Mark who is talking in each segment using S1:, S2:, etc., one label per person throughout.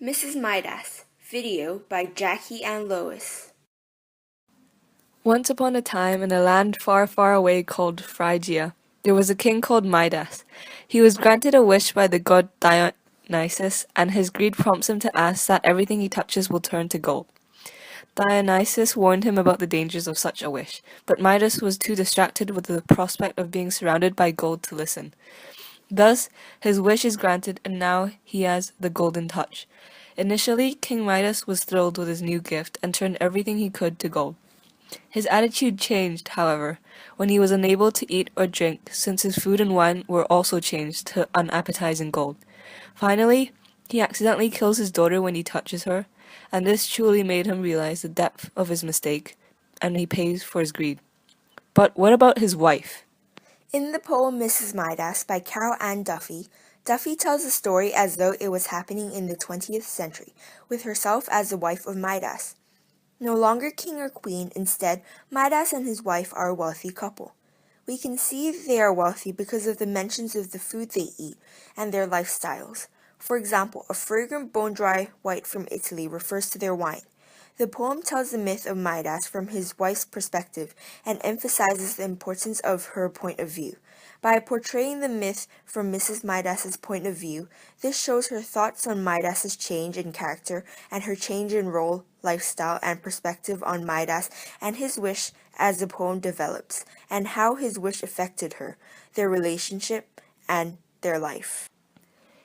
S1: Mrs. Midas, video by Jackie and Lois.
S2: Once upon a time, in a land far, far away called Phrygia, there was a king called Midas. He was granted a wish by the god Dionysus, and his greed prompts him to ask that everything he touches will turn to gold. Dionysus warned him about the dangers of such a wish, but Midas was too distracted with the prospect of being surrounded by gold to listen. Thus, his wish is granted, and now he has the golden touch. Initially, King Midas was thrilled with his new gift and turned everything he could to gold. His attitude changed, however, when he was unable to eat or drink, since his food and wine were also changed to unappetizing gold. Finally, he accidentally kills his daughter when he touches her, and this truly made him realize the depth of his mistake, and he pays for his greed. But what about his wife?
S1: In the poem Mrs. Midas by Carol Ann Duffy, Duffy tells the story as though it was happening in the 20th century, with herself as the wife of Midas. No longer king or queen, instead, Midas and his wife are a wealthy couple. We can see they are wealthy because of the mentions of the food they eat and their lifestyles. For example, a fragrant bone-dry white from Italy refers to their wine. The poem tells the myth of Midas from his wife's perspective and emphasizes the importance of her point of view. By portraying the myth from Mrs. Midas's point of view, this shows her thoughts on Midas's change in character and her change in role, lifestyle, and perspective on Midas and his wish as the poem develops, and how his wish affected her, their relationship, and their life.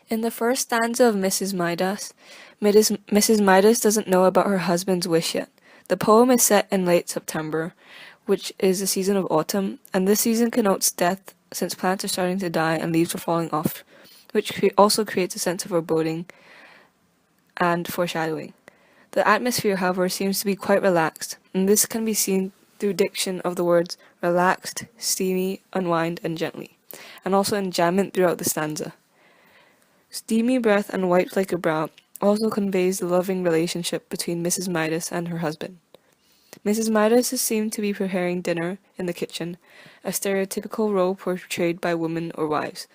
S2: In the first stanza of Mrs. Midas doesn't know about her husband's wish yet. The poem is set in late September, which is the season of autumn, and this season connotes death since plants are starting to die and leaves are falling off, which also creates a sense of foreboding and foreshadowing. The atmosphere, however, seems to be quite relaxed, and this can be seen through diction of the words relaxed, steamy, unwind, and gently, and also enjambment throughout the stanza. Steamy breath and white like a brow also conveys the loving relationship between Mrs. Midas and her husband. Mrs. Midas is seen to be preparing dinner in the kitchen, a stereotypical role portrayed by women or wives.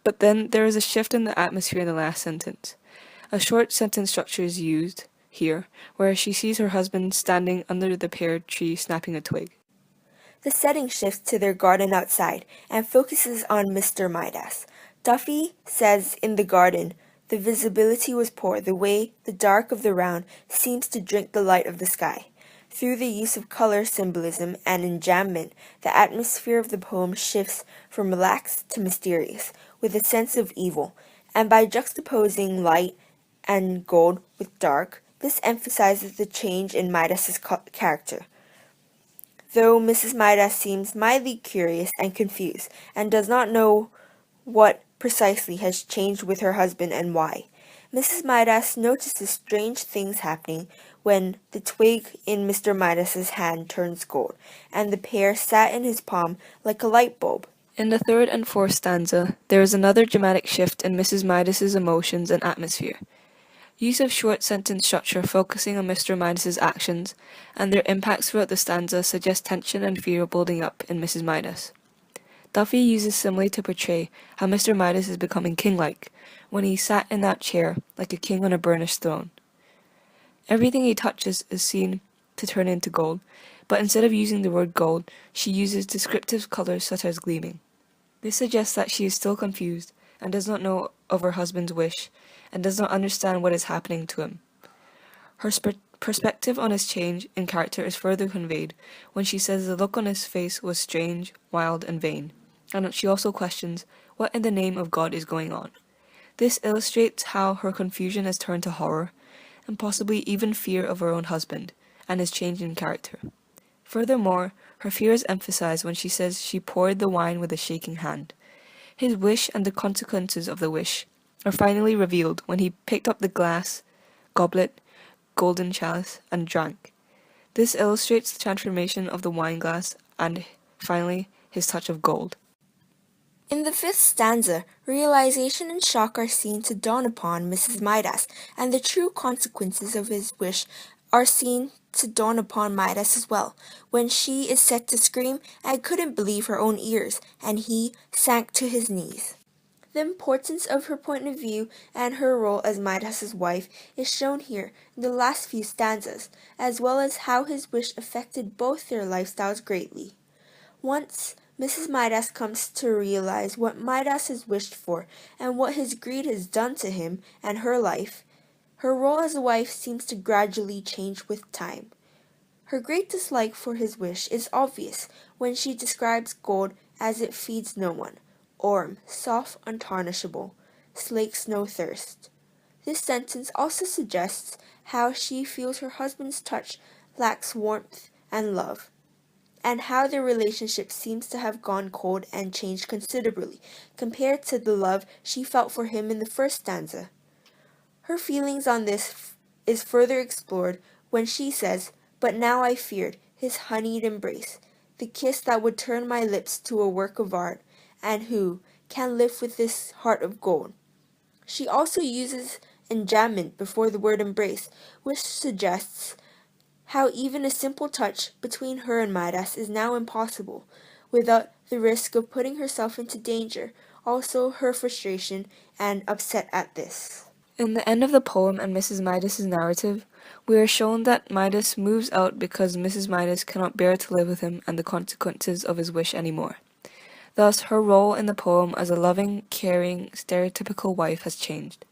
S2: But then there is a shift in the atmosphere in the last sentence. A short sentence structure is used here, where she sees her husband standing under the pear tree snapping a twig.
S1: The setting shifts to their garden outside and focuses on Mr. Midas. Duffy says in the garden, the visibility was poor, the way the dark of the round seems to drink the light of the sky. Through the use of color symbolism and enjambment, the atmosphere of the poem shifts from relaxed to mysterious, with a sense of evil, and by juxtaposing light and gold with dark, this emphasizes the change in Midas's character. Though Mrs. Midas seems mildly curious and confused, and does not know what precisely has changed with her husband and why. Mrs. Midas notices strange things happening when the twig in Mr. Midas's hand turns gold, and the pear sat in his palm like a light bulb.
S2: In the third and fourth stanza, there is another dramatic shift in Mrs. Midas's emotions and atmosphere. Use of short sentence structure focusing on Mr. Midas's actions and their impacts throughout the stanza suggests tension and fear building up in Mrs. Midas. Duffy uses simile to portray how Mr. Midas is becoming king-like when he sat in that chair like a king on a burnished throne. Everything he touches is seen to turn into gold, but instead of using the word gold, she uses descriptive colors such as gleaming. This suggests that she is still confused and does not know of her husband's wish and does not understand what is happening to him. Her perspective on his change in character is further conveyed when she says the look on his face was strange, wild, and vain, and she also questions what in the name of God is going on. This illustrates how her confusion has turned to horror, and possibly even fear of her own husband and his change in character. Furthermore, her fear is emphasized when she says she poured the wine with a shaking hand. His wish and the consequences of the wish are finally revealed when he picked up the glass, goblet, golden chalice, and drank. This illustrates the transformation of the wine glass and, finally, his touch of gold.
S1: In the fifth stanza, realization and shock are seen to dawn upon Mrs. Midas, and the true consequences of his wish are seen to dawn upon Midas as well, when she is set to scream and couldn't believe her own ears, and he sank to his knees. The importance of her point of view and her role as Midas's wife is shown here in the last few stanzas, as well as how his wish affected both their lifestyles greatly. Once Mrs. Midas comes to realize what Midas has wished for and what his greed has done to him and her life, her role as a wife seems to gradually change with time. Her great dislike for his wish is obvious when she describes gold as it feeds no one, orm, soft, untarnishable, slakes no thirst. This sentence also suggests how she feels her husband's touch lacks warmth and love, and how their relationship seems to have gone cold and changed considerably compared to the love she felt for him in the first stanza. Her feelings on this is further explored when she says, "But now I feared his honeyed embrace, the kiss that would turn my lips to a work of art, and who can live with this heart of gold." She also uses enjambment before the word embrace, which suggests how even a simple touch between her and Midas is now impossible, without the risk of putting herself into danger, also her frustration and upset at this.
S2: In the end of the poem and Mrs. Midas's narrative, we are shown that Midas moves out because Mrs. Midas cannot bear to live with him and the consequences of his wish anymore. Thus, her role in the poem as a loving, caring, stereotypical wife has changed.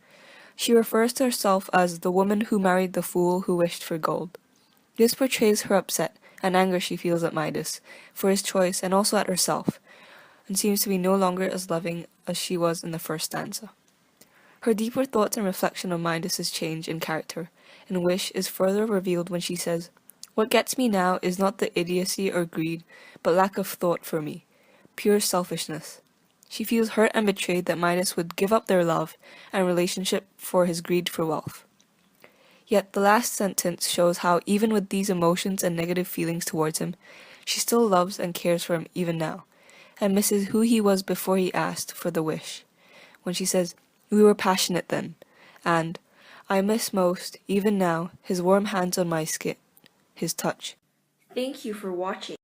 S2: She refers to herself as the woman who married the fool who wished for gold. This portrays her upset and anger she feels at Midas for his choice and also at herself, and seems to be no longer as loving as she was in the first stanza. Her deeper thoughts and reflection on Midas's change in character and wish is further revealed when she says, "What gets me now is not the idiocy or greed, but lack of thought for me, pure selfishness." She feels hurt and betrayed that Midas would give up their love and relationship for his greed for wealth. Yet the last sentence shows how even with these emotions and negative feelings towards him, she still loves and cares for him even now, and misses who he was before he asked for the wish. When she says, "We were passionate then," and "I miss most, even now, his warm hands on my skin, his touch."
S1: Thank you for watching.